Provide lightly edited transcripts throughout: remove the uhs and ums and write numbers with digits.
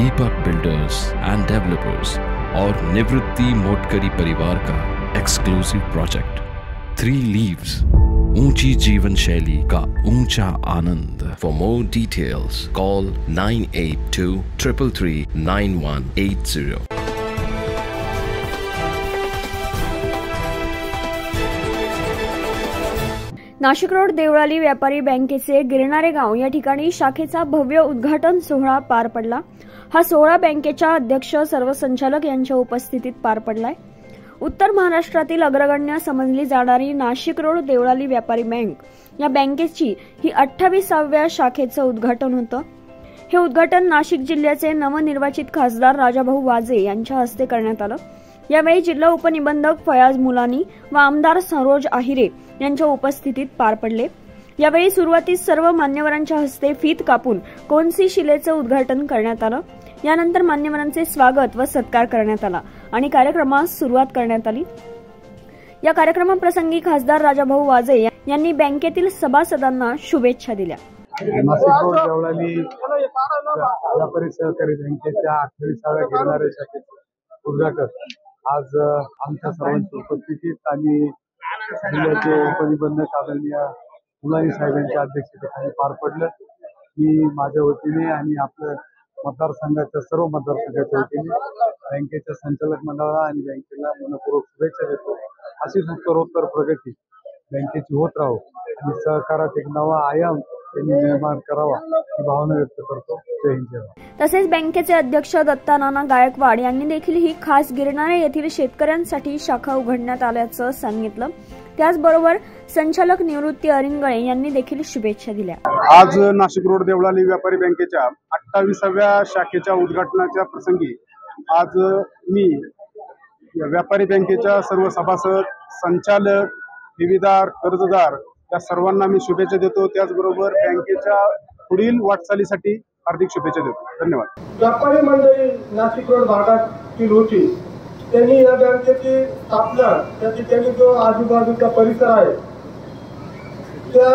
Deepak builders end developers और निवृत्ति मोटकरी परिवार का एक्सक्लूसिव प्रोजेक्ट 3 लीव्स, ऊंची जीवन शैली का ऊंचा आनंद। For more details call 9823339180। Nashik road Deolali व्यापारी बँकेचे गिरणारे गाव या ठिकाणी शाखेचा भव्य उद्घाटन सोहळा पार पडला। हा सोहळा बँकेच्या अध्यक्ष सर्व संचालक यांच्या उपस्थितीत पार पडलाय। उत्तर महाराष्ट्रातील अग्रगण्य समजली जाणारी नाशिक रोड देवळाली व्यापारी बँक या बँकेची ही 28व्या शाखेचं उद्घाटन होतं। हे उद्घाटन नाशिक जिल्ह्याचे नवनिर्वाचित खासदार राजाभाऊ वाजे यांच्या हस्ते करण्यात आलं। यावेळी जिल्हा उपनिबंधक फयाज मुलानी व आमदार सरोज आहिरे यांच्या उपस्थितीत पार पडले। यावेळी सुरुवातीस सर्व मान्यवरांच्या हस्ते फीत कापून कोनसी शिलेचं उद्घाटन करण्यात आलं। यानंतर मान्यवरांचे स्वागत व सत्कार करण्यात आला आणि कार्यक्रमास सुरुवात करण्यात आली। या कार्यक्रमाप्रसंगी खासदार राजाभाऊ वाजे यांनी बँकेतील सभासदांना शुभेच्छा दिल्या। नाशिक रोड देवळाली व्यापारी सहकारी बँकेच्या 28व्या गिरणारे शाखेचे उद्घाटन आज आमच्या सर्वांच्या उपस्थितीत आणि जिल्ह्याचे उपनिबंधक आदरणीय मुलानी साहेबांच्या अध्यक्षतेखाली पार पडलं। मी माझ्या वतीने आणि आपल्या मतदारसंघाच्या सर्व मतदारसंघाच्या वतीने बँकेच्या संचालक मंडळाला आणि बँकेला मनपूर्वक शुभेच्छा देतो। अशीच उत्तरोत्तर प्रगती बँकेची होत राहो आणि सहकारात एक नवा आयाम त्यांनी निर्माण करावा ही भावना व्यक्त करतो। जय हिंद, जय भारत। तसेच बँकेचे अध्यक्ष दत्तानाना गायकवाड यांनी देखील ही खास गिरणारे येथील शेतकऱ्यांसाठी शाखा उघडण्यात आल्याचं सांगितलं। त्याचबरोबर संचालक निवृत्ती अरिंगळे यांनी देखील शुभेच्छा दिल्या। आज नाशिक रोड देवळाली व्यापारी बँकेच्या 28व्या शाखेच्या उद्घाटनाच्या प्रसंगी आज मी व्यापारी बँकेच्या सर्व सभासद, संचालक, ठेवीदार, कर्जदार या सर्वांना मी शुभेच्छा देतो। त्याचबरोबर बँकेच्या पुढील वाटचालीसाठी हार्दिक शुभेच्छा देतो। धन्यवाद। व्यापारी मंडळी नाशिक रोड भागातील होती, त्यांनी या बँकेची स्थापना त्यांनी जो आजूबाजूचा परिसर आहे त्या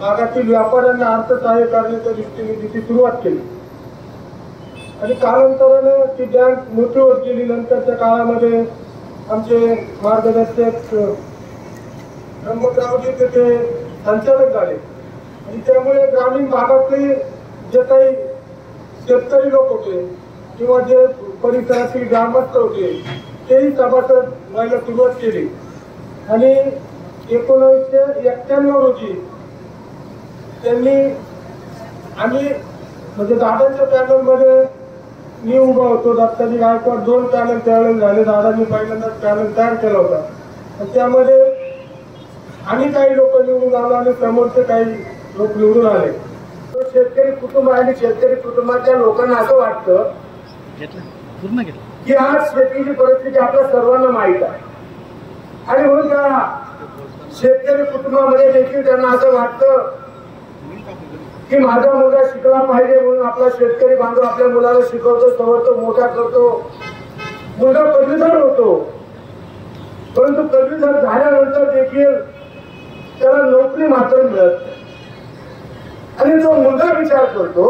भागातील व्यापाऱ्यांना अर्थसहाय्य करण्याच्या दृष्टीने तिची सुरुवात केली आणि कालांतराने ती बँक मोठी होत गेली। नंतरच्या काळामध्ये आमचे मार्गदर्शक ब्रह्मरावजी तिथे संचालक झाले आणि त्यामुळे ग्रामीण भागातले जे काही शेतकरी लोक होते किंवा जे परिसरातील ग्रामस्थ होते तेही सभासद व्हायला सुरुवात केली आणि 1991 रोजी त्यांनी आम्ही म्हणजे दादांच्या पॅनलमध्ये मी उभा होतो। दत्ताजी गायकवाड 2 पॅनल त्यावेळेला झाले। दादांनी पहिल्यांदाच पॅनल तयार केला होता आणि त्यामध्ये आम्ही काही लोक निवडून आलो आणि समोरचे काही लोक निवडून आले। शेतकरी कुटुंब आणि शेतकरी कुटुंबाच्या लोकांना असं वाटतं की आज शेतीची परिस्थिती आपल्या सर्वांना माहीत आहे आणि म्हणून त्या शेतकरी कुटुंबामध्ये देखील त्यांना असं वाटतं की माझा मुलगा शिकला पाहिजे म्हणून आपला शेतकरी बांधव आपल्या मुलाला शिकवतो, सवरतो, मोठा करतो, मुलगा पदवीधर होतो। परंतु पदवीधर झाल्यानंतर देखील त्याला नोकरी मात्र मिळत नाही आणि तो मुलगा विचार करतो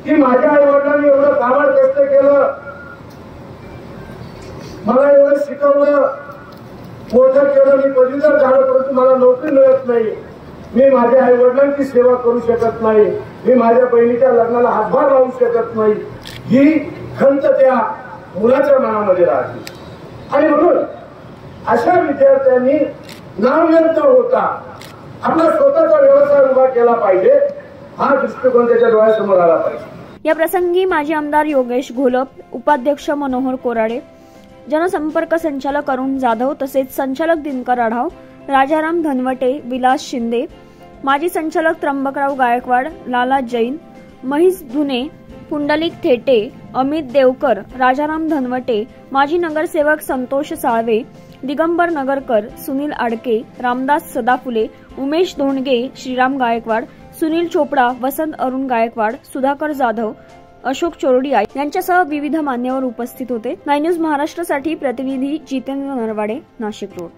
की माझ्या आई वडिलांनी एवढं कामात कष्ट केलं, मला एवढं शिकवलं, मोठं केलं, मी पदवीधर झालो, परंतु मला नोकरी मिळत नाही, मी माझ्या आई वडिलांची सेवा करू शकत नाही, मी माझ्या बहिणीच्या लग्नाला हातभार लावू शकत नाही, ही खंत त्या मुलाच्या मनामध्ये राहते आणि म्हणून अशा विद्यार्थ्यांनी नामवंत होता आपला स्वतःचा व्यवसाय उभा केला पाहिजे, हा दृष्टिकोन त्याच्या डोळ्यासमोर आला पाहिजे। या प्रसंगी माजी आमदार योगेश घोलप, उपाध्यक्ष मनोहर कोराडे, जनसंपर्क संचालक अरुण जाधव तसेच संचालक दिनकर आढाव, राजाराम धनवटे, विलास शिंदे, माजी संचालक त्र्यंबकराव गायकवाड, लाला जैन, महेश धुने, पुंडलिक थेटे, अमित देवकर, राजाराम धनवटे, माजी नगरसेवक संतोष साळवे, दिगंबर नगरकर, सुनील आडके, रामदास सदाफुले, उमेश धोंडगे, श्रीराम गायकवाड, सुनील चोपडा, वसंत अरुण गायकवाड, सुधाकर जाधव, अशोक चोरडिया यांच्यासह विविध मान्यवर उपस्थित होते। 9 न्यूज महाराष्ट्रासाठी प्रतिनिधी जितेंद्र नरवाडे, नाशिक रोड।